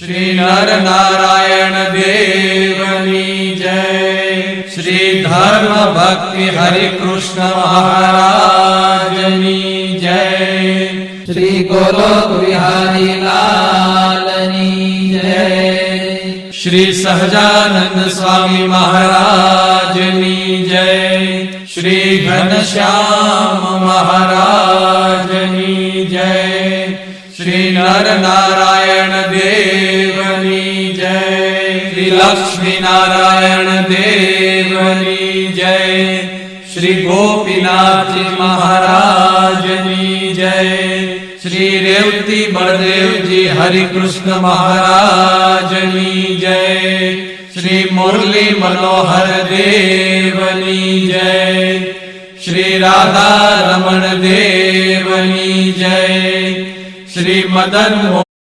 श्री नर नारायण देवनी जय। श्री धर्म भक्ति हरि कृष्ण महाराजनी जय। श्री गोलोक विहारी लालनी जय। श्री सहजानंद स्वामी महाराजनी जय। श्री घनश्याम महाराजनी जय। श्री नर नारायण देवनी जय। श्री लक्ष्मी नारायण देवनी जय। श्री गोपीनाथ जी महाराजनी जय। श्री रेवती बलदेव जी हरि कृष्ण महाराजनी जय। श्री मुरली मनोहर देवनी जय। श्री राधा रमण देवनी जय। श्री मदन